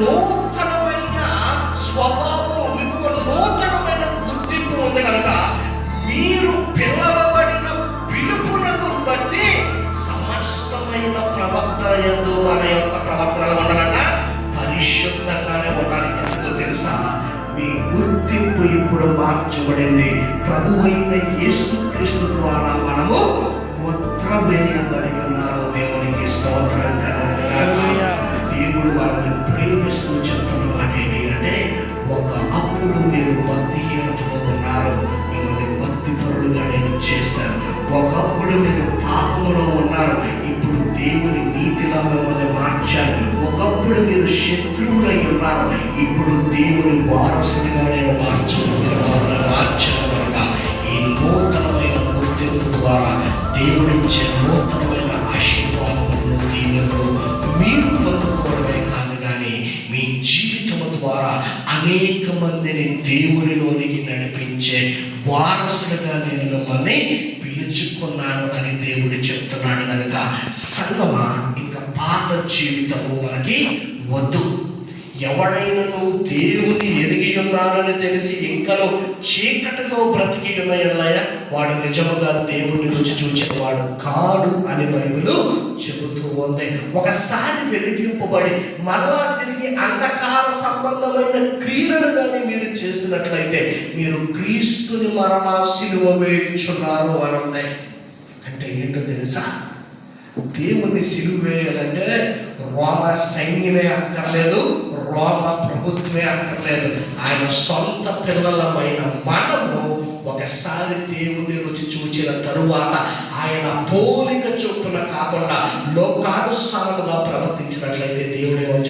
నూతనమైన స్వభావం, మీకు నూతనమైన గుర్తింపు ఉంది కనుక మీరు పిలవబడిన పిలుపునకు బట్టి సమస్తమైన ప్రవర్తన యందు మన యొక్క ప్రవర్తనలు ఉండాలట పరిశుద్ధంగానే ఉండాలి. ఎందుకు తెలుసా? మీ గుర్తింపు ఇప్పుడు మార్చబడింది. ప్రభువైన యేసుక్రీస్తు ద్వారా మనము ముద్ర వేయబడి ఉన్నారు. దేవునికి స్తోత్రం కలుగుగాక. దేవుడు వాళ్ళని ప్రేమిస్తూ చెప్తున్న మాట ఏంటి అంటే, అప్పుడు మీరు భక్తిహీనతలో ఉన్నారు, మిమ్మల్ని భక్తిపరులుగా నేను చేశాను. ఒకప్పుడు మీరు పాపములో ఉన్నారు, ఇప్పుడు దేవుని నీతిలో మిమ్మల్ని మార్చాను. ఒకప్పుడు మీరు శత్రువులై ఉన్నారు, ఇప్పుడు దేవుని వారసుడిగా నేను మార్చగలగా ఈ నూతనమైన గుర్తింపు ద్వారా దేవుడిచ్చే నూతనమైన ఆశీర్వాదములు, దీవెనలు మీరు పొందుకోవడమే కాదు, కానీ మీ జీవితం ద్వారా అనేక మందిని దేవునిలోనికి నడిపించే వారసులుగా నేను మిమ్మల్ని పిలుచుకున్నాను అని దేవుడు చెప్తున్నాడు. కనుక సంగమా, ఇంకా పాత జీవితము మనకి వద్దు. ఎవడైనను దేవుని ఎరిగి ఉన్నారని తెలిసి ఇంకను చీకటిలో బ్రతికి ఉన్నాయన్నయ్య, వాడు నిజముగా దేవుడిని రుచి చూచేవాడు కాడు అని బైబిల్ చెబుతూ ఉంది. ఒకసారి వెలిగింపబడి మరలా తిరిగి అంధకార సంబంధమైన క్రియలను కానీ మీరు చేసినట్లయితే మీరు క్రీస్తుని మరలా సిలువ వేయుచున్నారు అని ఉంది. అంటే ఏంటో తెలుసా? దేవుణ్ణి సిలువ వేయాలంటే రోమ సైన్యమే అక్కర్లేదు, రోమ ప్రభుత్వమే అక్కర్లేదు. ఆయన సొంత పిల్లలమైన మనము ఒకసారి దేవుని రుచి చూచిన తరువాత ఆయన పోలిక చొప్పున కాకుండా లోకానుసారముగా ప్రవర్తించినట్లయితే దేవుడే